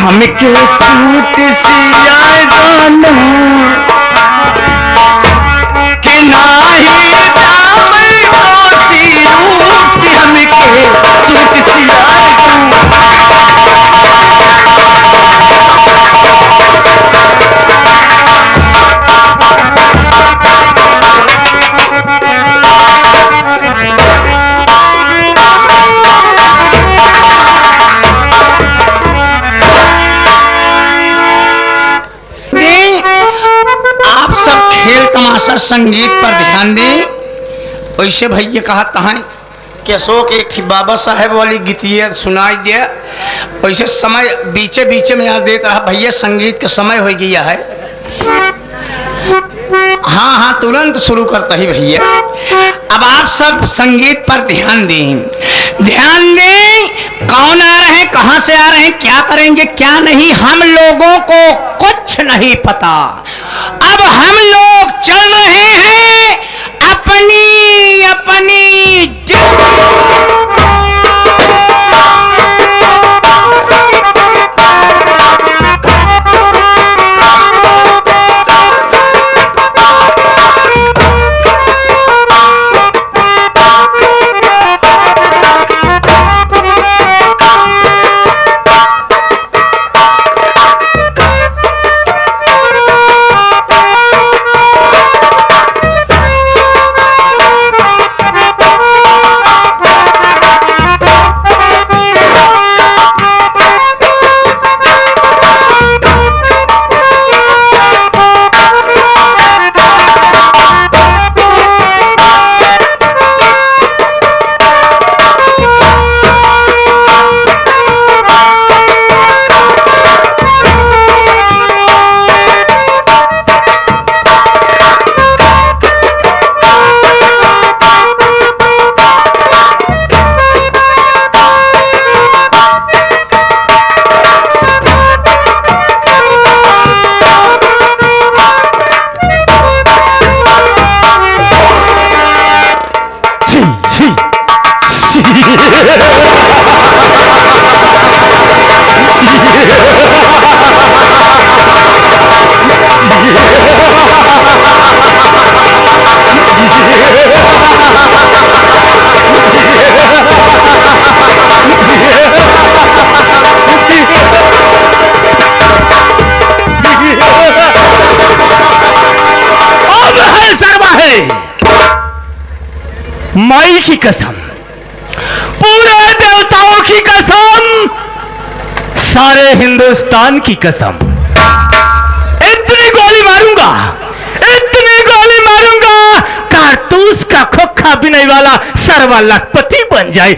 हमके सूट सिया जानू कि नाही दामन कोसी रूप कि हमके सूट सिया तमाशा संगीत पर ध्यान दें। वैसे भैया कहा है कि अशोक एक बाबा साहेब वाली गीतिया सुनाई दिया। वैसे समय बीचे बीचे में याद देता रहा भैया संगीत का समय हो गया है। हाँ हाँ तुरंत शुरू करता ही भैया। अब आप सब संगीत पर ध्यान दें, ध्यान दें। कौन आ रहे हैं, कहां से आ रहे हैं, क्या करेंगे क्या नहीं, हम लोगों को कुछ नहीं पता। अब हम लोग चल रहे हैं अपनी अपनी माई की कसम, पूरे देवताओं की कसम, सारे हिंदुस्तान की कसम, इतनी गोली मारूंगा, इतनी गोली मारूंगा, कारतूस का खोखा बिनाई वाला सर्वा लखपति बन जाए।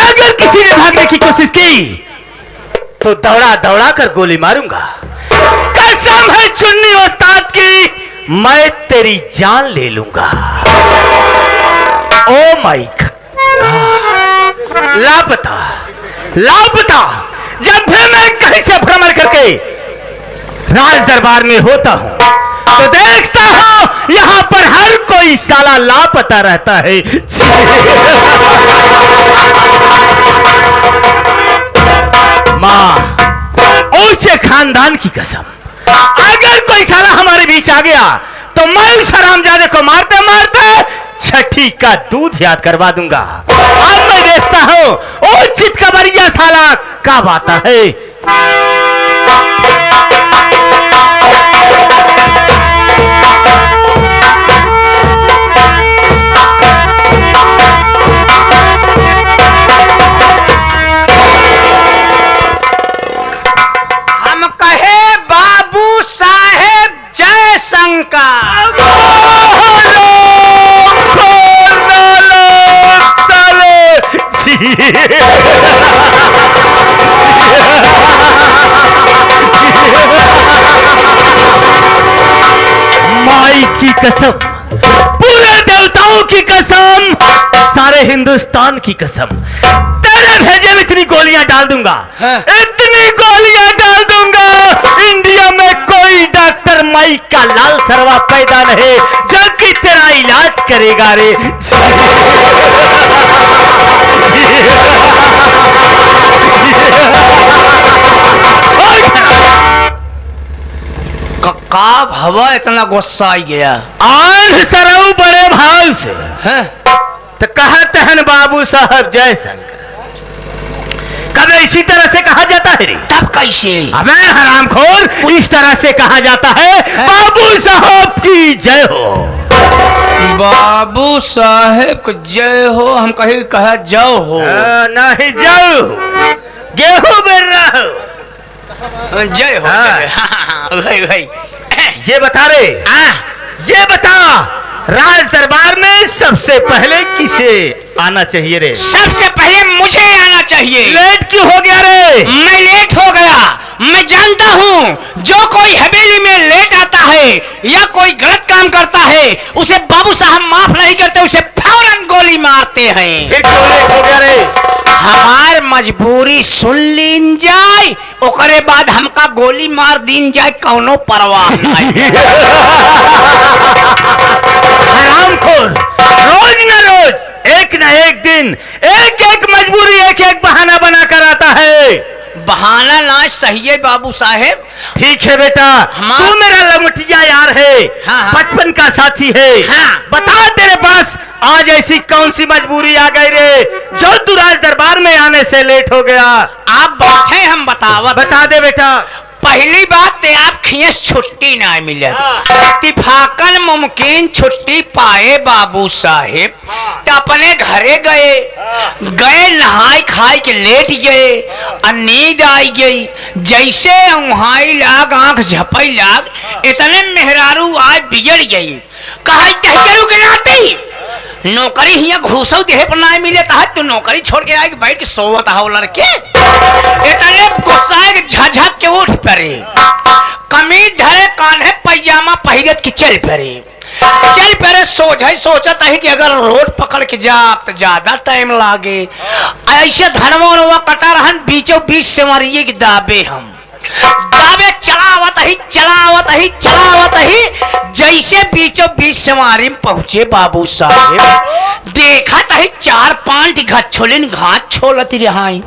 अगर किसी ने भागने की कोशिश की तो दौड़ा दौड़ा कर गोली मारूंगा। कसम है चुन्नी उस्ताद की, मैं तेरी जान ले लूंगा। ओ माय गॉड, लापता लापता। जब भी मैं कहीं से भ्रमण करके राज दरबार में होता हूं तो देखता हूं यहां पर हर कोई साला लापता रहता है। मां, ऊंचे खानदान की कसम, अगर कोई साला हमारे बीच आ गया तो मैं उस हरामजादे को मारते मारते छठी का दूध याद करवा दूंगा। अब मैं देखता हूं ओ चित कबरिया साला कब आता है। माई की कसम, पूरे देवताओं की कसम, सारे हिंदुस्तान की कसम, तेरे भेजे में इतनी गोलियां डाल दूंगा, इतनी गोलियां डाल दूंगा, इंडिया में कोई डर मई का लाल सरवा पैदा रहे जो कि तेरा इलाज करेगा रे। का हवा इतना गुस्सा आ गया। आंध सरऊ बड़े भाव से हैं? तो कहते हैं बाबू साहब जय शंकर। कभी इसी तरह से कहा जाता है रे? तब कैसे? अबे हरामखोर, इस तरह से कहा जाता है बाबू साहब की जय हो। बाबू साहेब को जय हो, हम कहीं कहा जाओ हो। नहीं जाओ, गेहूं बेर रहा हो। जय हो। भाई भाई ये बता रे, ये बता राज दरबार में सबसे पहले किसे आना चाहिए रे? सबसे पहले मुझे आना चाहिए। लेट क्यों हो गया रे? मैं लेट हो गया, मैं जानता हूँ जो कोई हवेली में लेट आता है या कोई गलत काम करता है उसे बाबू साहब माफ नहीं करते, उसे फौरन गोली मारते हैं। फिर क्यों लेट हो गया रे? हमार मजबूरी सुन लीन जाए, ओकरे बाद हमका गोली मार दीन जाए, कौनो परवाह नहीं। हरामखोर, रोज न रोज एक न एक दिन एक एक मजबूरी एक एक बहाना बना कर आता है। बहाना ना सही है बाबू साहेब। ठीक है बेटा, तू मेरा लंगोटिया यार है। हाँ। बचपन का साथी है। हाँ। बता तेरे पास आज ऐसी कौन सी मजबूरी आ गई रे जो तू राज दरबार में आने से लेट हो गया? आप बैठे, हम बतावत। बता दे बेटा। पहली बात ते आप खियस छुट्टी ना मिले, इत्तेफाकन मुमकिन छुट्टी पाए बाबू साहेब तो अपने घरे गए नहाई खाई के लेट गए और नींद आई गई। जैसे वहाई लाग आंख झपई लाग, इतने मेहरारू आज बिगड़ गई। कहा करू के नाती नौकरी हिया घूसो देहे पर ना मिले तो तू नौकरी छोड़ के आएगी, बैठ के सोवत हो लड़के। इतने गुस्सा के झझक के उठ पड़े, कमीज धरे कान्हे पैजामा पहिरत के चल पड़े सोचत है कि अगर रोड पकड़ के जा तो ज्यादा टाइम लागे। ऐसे धनवा कटा रहन बीचों बीच से मारिए कि दाबे हम दाबे चलावत ही जैसे बीचों बीच समारी पहुंचे बाबू साहेब देखा तही 4-5 घच्छोलिन घाट छोलती रहाई।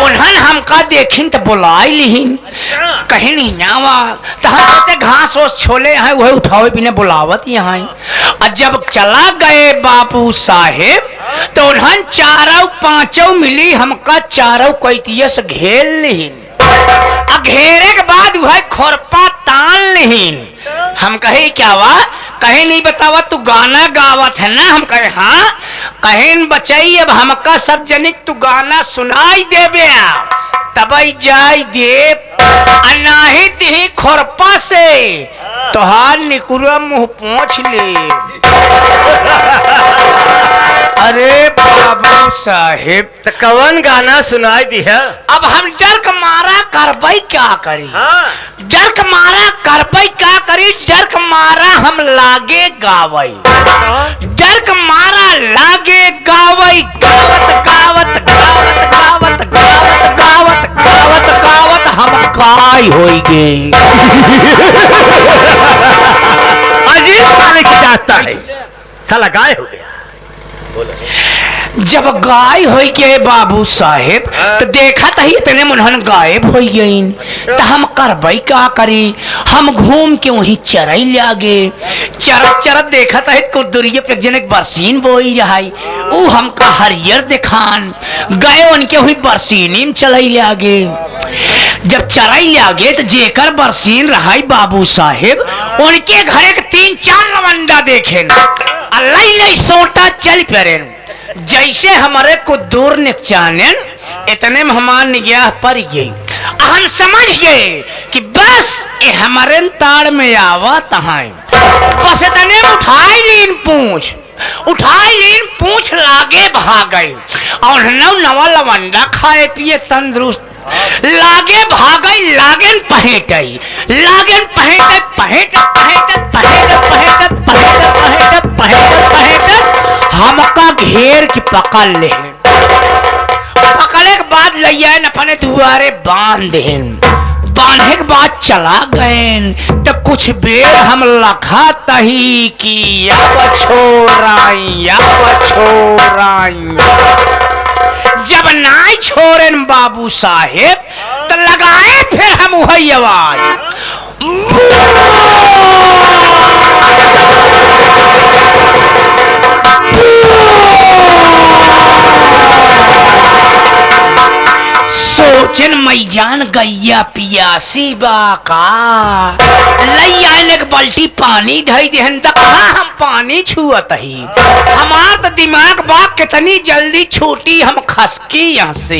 उन्हन हमका देखिन तो बुलाई लिहिन, कहीं नहीं आवा तो हम सोचे घास ओस छोले हैं वह उठावे बिना बुलावत यहाँ। और जब चला गए बाबू साहेब तो उन्हन 4-5 मिली हमका 4 कैतिया से घेर लिहिन। घेरे के बाद वह खोरपा तान लिहिन। हम कहे क्या हुआ? कहे नहीं बतावा तू गाना गावत है ना? हम कहे हाँ। कहे बचाई अब हमका सब जनिक तू गाना सुनाई देबे तब जाई दे अनाहित ही खोरपा से तोहार निकुरा मुंह पोंछ ले। अरे बाबू साहेब तो कौन गाना सुनाई दी है? अब हम डर मारा करबई क्या करी? हाँ। डर मारा करबई क्या करी? डर मारा हम लागे गावई, डर मारा लागे गावई, गावत हम काय होई गए। अजीब साले की दास्ता है, साला गाय हो गया। जब गाय हो गए बाबू साहेब तो देखा तो इतने मुन्हन गायब हो गई तो हम करबई क्या करी? हम घूम के वहीं चरई लागे, चरत देखा था कुछ दूरिये पे जनक बरसीन बोई रहाई, वो हमका हरियर दिखान गए उनके हुई बरसीनी में चलई लागे। जब चरई लागे तो जेकर बरसीन रहाई बाबू साहेब उनके घरे के 3-4 लवंडा देखे अल्लाह सोटा चल पड़े। जैसे हमारे को दूर निचानन इतने में हमार निगाह पर गई। हम समझ गए कि बस ये हमारे ताड़ में आवा तहाँ बस इतने उठाई लीन पूछ लागे भाग गई और नवा लवंडा खाए पिए तंदुरुस्त लागे भागई लागन पहेटई लागन पहेटत हमका घेर की पकड़ ले। पकड़े के बाद लैया अपने दुआरे बांध दे। बांधे के बाद चला गए तो कुछ बेर हम लखा तही कि अब छोड़ाई जब नाई छोड़न बाबू साहेब तो लगाए फिर हम वही आवाज सोचन मैजान गैया पियासी बाका लैया एक बाल्टी पानी धई देहन त कहाँ हम पानी छुअत ही हमार तो दिमाग बा कितनी जल्दी छूटी हम खसकी यहाँ से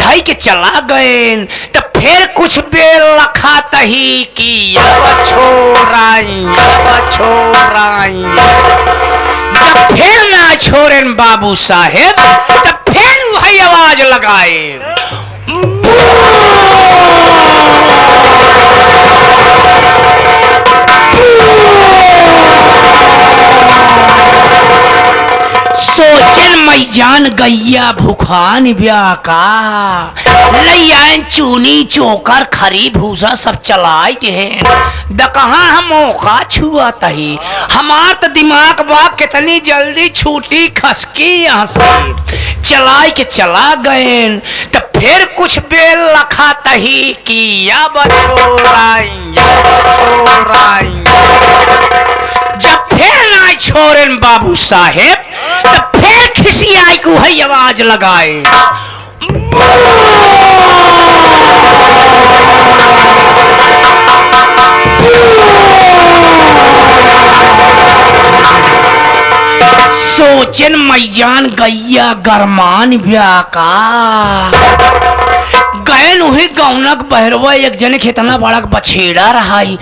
धई के चला गए तो फिर कुछ बेर रखा तही कि अब छोड़ाई जब फिर ना छोड़न बाबू साहेब तब फिर वही आवाज लगाए सोचन मैजान गैया भूखान ब्याका लैयान चूनी चोकर खरी भूसा सब चलाई के हैं द कहाँ हम मौका छुआ तही हमार तो दिमाग बा कितनी जल्दी छूटी खसकी यहाँ से चलाई के चला गए तो फिर कुछ बेल लखा तही कि अब छोड़ाई जब फिर ना छोड़न बाबू साहेब तो फिर खिसियाई को है आवाज लगाए सोचन मैजान गैया गरमान ब्याका गैन वही गौनक बहरवा एक जने कितना बड़ा बछेड़ा रहाई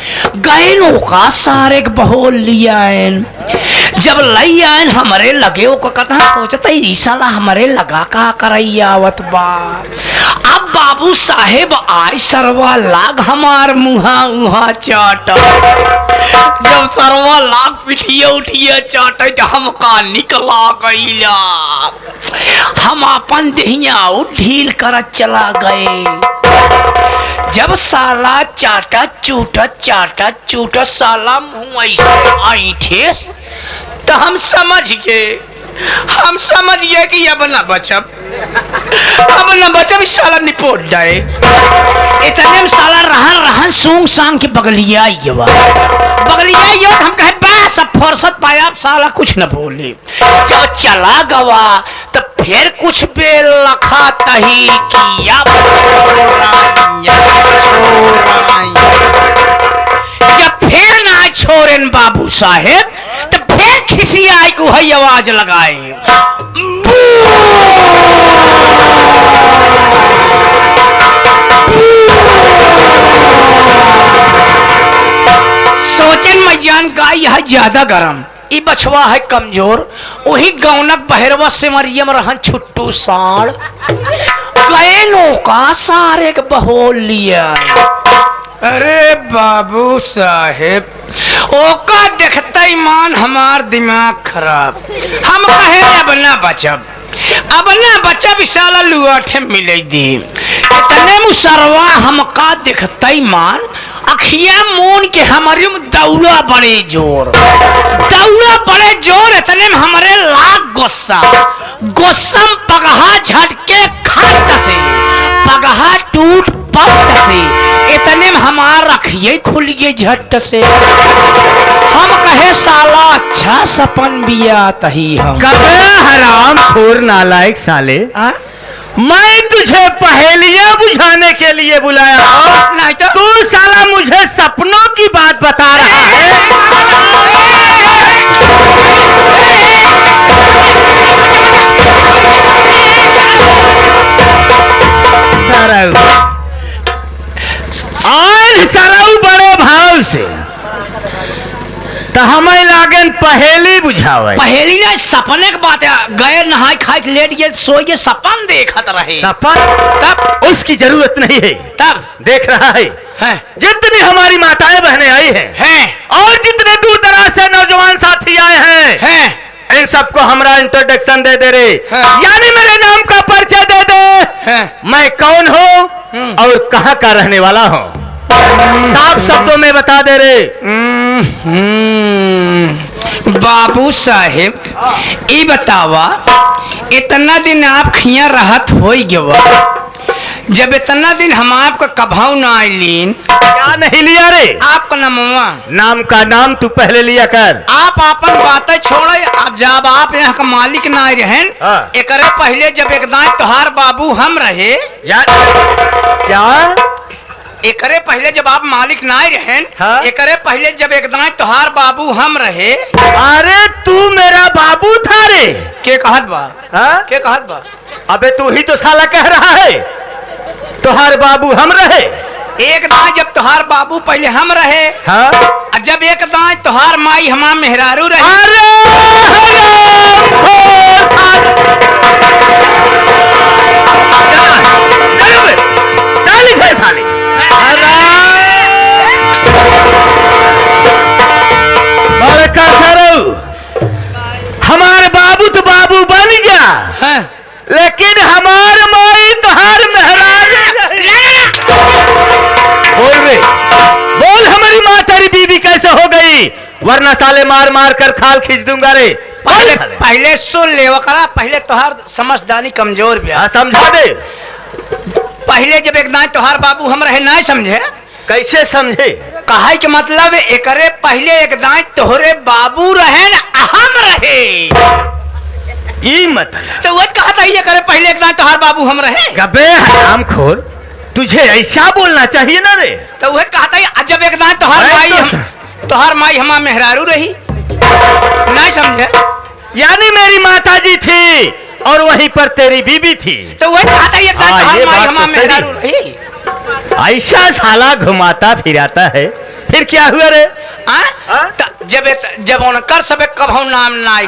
गैन ओका सारे बहोल लियान जब लई आयन हमारे लगे ओ कथा सोचता ई साला हमारे लगा का करैयावत बा अब बाबू साहेब आय सरवा लाग हमार मुहा उहा चाट जब सरवा लाग पिठिया उठिया चाट तो हमका निकला गईला हम अपन देहिया ढील कर चला गए जब साला चाटा चूटा साला मुंह ऐसे ऐठे तो हम समझ गए कि अब न बचब साला निपोट जाए इतने में साला रहन सूंग सांग के बगलिया हम कहे बस अब फुर्सत पाया साला कुछ न बोले जब चला गवा तो फिर कुछ बेल लखा तही किया जब फिर ना छोड़न बाबू साहेब तो फिर खिसियाई को है आवाज लगाए सोचन मैजान गाय है ज्यादा गरम ई बछवा है कमजोर वही गौनक बहरवा से मरियम रहन छुट्टू साड़ गए का सारे के बहोल लिया अरे बाबू साहेब ओका देखता ही मान हमार दिमाग खराब हम कहे अब ना बचब साला लुआठे मिले दी इतने मुसरवा हमका देखता ही मान अखिया मून के हमारे दौड़ा बड़े जोर इतने में हमारे लाग गुस्सम पगहा झटके खट से पगहा टूट पट से इतने में हमार रखिए खुल गए झट से हम कहे साला अच्छा सपन बिया तही हम कबे हराम खोर नालायक साले मैं तुझे पहेलियां बुझाने के लिए बुलाया हूं नहीं तो तू साला मुझे सपनों की बात बता रहा है आज सराऊ बड़े भाव से तो हमें लागन पहेली बुझावे पहेली ना सपने की बात है गए नहाए खाए लेट गए सोए सपन देखत रहे सपन तब उसकी जरूरत नहीं है तब देख रहा है जितनी हमारी माताएं बहनें आई हैं और जितने दूर दराज से नौजवान साथी आए हैं इन सबको हमारा इंट्रोडक्शन दे दे रे यानी मेरे नाम का परिचय दे दे मैं कौन हूँ और कहाँ का रहने वाला हूँ? साफ शब्दों में बता दे रे। बाबू साहेब ये बतावा, इतना दिन आप खिया रहत हो गवा, जब इतना दिन हम आपका कभाऊ ना आईलीन, क्या नहीं लिया रे? आपका नमवा नाम का नाम तू पहले लिया कर। आप अपन बातें छोड़े, अब जब आप यहाँ का मालिक ना रहन, हाँ। एकरे पहले जब एकदम तोहार बाबू हम रहे, यार क्या? एकरे पहले जब आप मालिक ना रहन, हाँ? एकरे पहले जब एकदम तोहार बाबू हम रहे। अरे तू मेरा बाबू था रे? के कहत बा? हाँ? के कहत बा? अबे तू ही तो साला कह रहा है तोहार बाबू हम रहे। एक दाई जब तोहार बाबू पहले हम रहे, हाँ? और जब एक दाई तोहार माई हमार मेहरारू रहे। अरे हमारे बाबू तो बाबू बन गया, हाँ। लेकिन हमारे माई तोहार मेहरारू। बोल रे, बोल हमारी माँ तेरी बीवी कैसे हो गई, वरना साले मार मार कर खाल खींच दूंगा रे। पहले सुन ले वकरा, पहले तोहार समझदारी कमजोर भी। हाँ समझा दे। पहले जब एक दाई तोहार बाबू हम रहे ना समझे। कैसे समझे? कहा के मतलब एकरे पहले एक दाई तोहरे बाबू रहे न हम रहे। ये मतलब तो वो कहा था ये करे पहले एक दाई तोहार बाबू हम रहे। गबे हरामखोर, तुझे ऐसा बोलना चाहिए ना रे। तो वह कहा था जब एक दाई तोहार माई हमार मेहरारू रही, नहीं समझे? यानी मेरी माताजी थी और वहीं पर तेरी बीबी थी। तो वह कहा था ये हाँ, तोहार ये माई बात हमार तो मेहरारू सही। रही। ऐसा साला घुमाता फिराता है, फिर क्या हुआ रे? जब उनकर सब कभू नाम ना आई,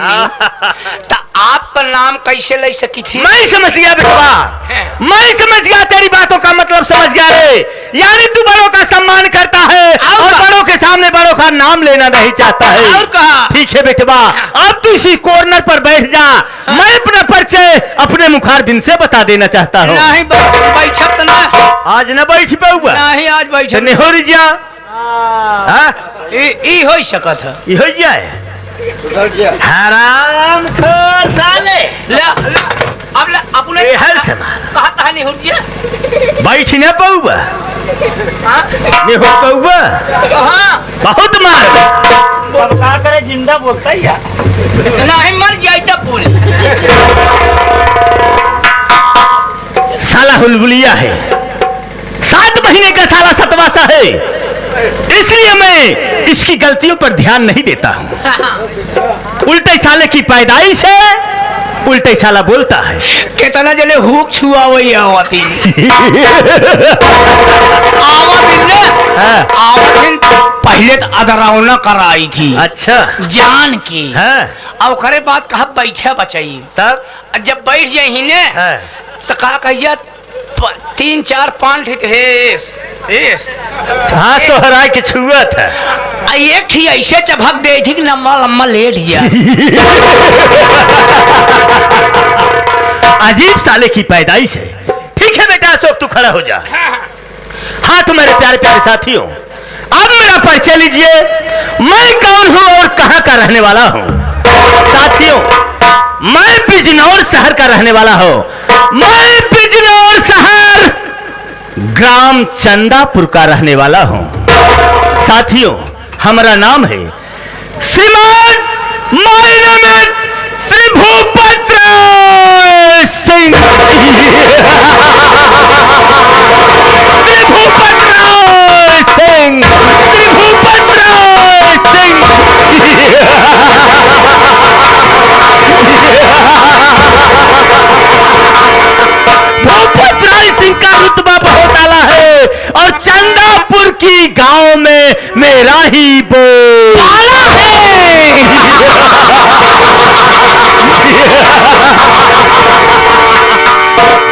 तो आपका नाम कैसे ले सकी थी? मैं समझ गया बेटवा, मैं समझ गया, तेरी बातों का मतलब समझ गया रे। यानी तू बड़ों का सम्मान करता है और बड़ों के सामने बड़ों का नाम लेना नहीं चाहता है। और कहा? ठीक है बेटवा, अब तू इसी कॉर्नर पर बैठ जा। मैं अपना परिचय अपने मुखारबिन से बता देना चाहता हूँ। नहीं बैठत ना, आज न बैठ पाऊंगा। नहीं आज बैठत नहीं हो रही जा। ई हो सकत है, ये हो जाए। हराम खोर साले, अब अपने कहता है नहीं हो जा, बैठ न पाऊंगा, नहीं हो पाऊंगा। बहुत मार क्या करे, जिंदा बोलता ही है। नहीं मर जाए तब बोल। साला हुलबुलिया है, 7 महीने का साला सतवासा है, इसलिए मैं इसकी गलतियों पर ध्यान नहीं देता हूँ। उल्टे साले की पैदाइश है, उल्टे साला बोलता है। कितना जले हुक छुआ वही आवती आवतिन पहले तो अदरौना कराई थी। अच्छा जान की हाँ। और करे बात कहा बैठा बचाई, तब जब बैठ जाए ही ने हाँ। तो कहा कहिया 3-4 पांठ हाँ सोहराय की छुअत है। एक थी ऐसे चबक दे थी कि लम्बा लम्बा लेट गया। अजीब साले की पैदाइश है। ठीक है बेटा अशोक, तू खड़ा हो जा। हाँ तो मेरे प्यारे प्यारे साथियों, अब मेरा परिचय लीजिए, मैं कौन हूँ और कहाँ का रहने वाला हूँ। साथियों, मैं बिजनौर शहर का रहने वाला हूँ। मैं बिजनौर शहर ग्राम चंदापुर का रहने वाला हूँ। साथियों, हमारा नाम है श्रीमान, my name is Shri Bhupatra Singh. Shri Bhupatra Singh, Shri Bhupatra Singh. Bhupat Rai Singh का रुतबा बहुत आला है और चंदापुर की गांव में मेरा ही बोला है।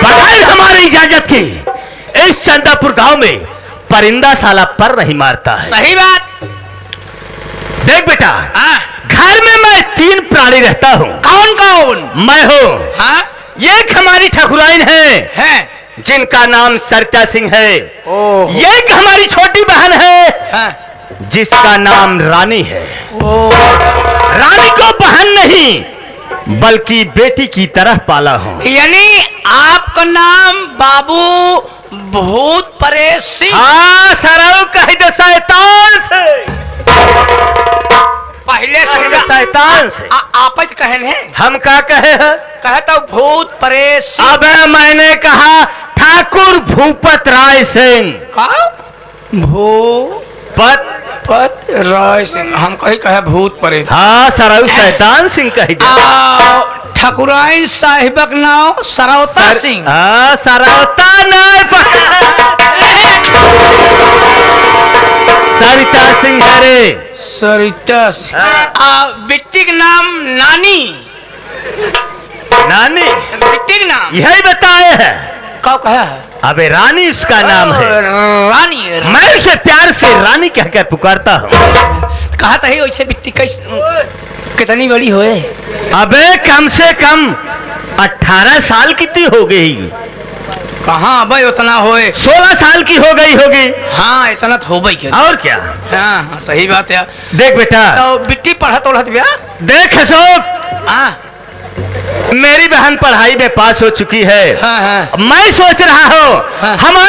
बगैर हमारी इजाजत के इस चंदापुर गांव में परिंदा साला पर नहीं मारता है। सही बात। देख बेटा, घर में मैं 3 प्राणी रहता हूँ। कौन कौन? मैं हूँ, हाँ? एक हमारी ठकुराइन है, जिनका नाम सरिता सिंह है। ओह। ये एक हमारी छोटी बहन है हाँ। जिसका नाम रानी है। ओह। रानी को बहन नहीं बल्कि बेटी की तरह पाला हूं। यानी आपका नाम बाबू भूत परेश सिंह। हाँ सरऊ कह दे शैतान से। पहले कह दे शैतान से। आप कहन है हम क्या कहे हैं? कहता हूँ भूत परेश सिंह। अबे मैंने कहा ठाकुर भूपत राय सिंह। का भूपत राय सिंह। हम कही कहे भूत परेश। हाँ सरऊ शैतान सिंह कह दे। ठकुराइन साहिबक नाम सरौता सिंह। हाँ सरौता नहीं सरिता सिंह है रे। सरिता सिंह। बेटी के नाम नानी। नानी बेटी के नाम यही बताए है। कब कहा है? अबे रानी उसका नाम है। रानी। मैं उसे प्यार से रानी कहकर पुकारता हूँ। कहा था ही वैसे बेटी कितनी बड़ी होए? अबे कम से कम 18 साल कितनी हो गई? कहाँ भाई उतना होए? 16 साल की हो गई होगी। हाँ इतना तो हो गई। और क्या? हाँ हाँ सही बात है। देख बेटा तो बिट्टी पढ़त उड़त भैया। देख अशोक, हाँ मेरी बहन पढ़ाई में पास हो चुकी है। हाँ हाँ। मैं सोच रहा हूँ हाँ। हमारी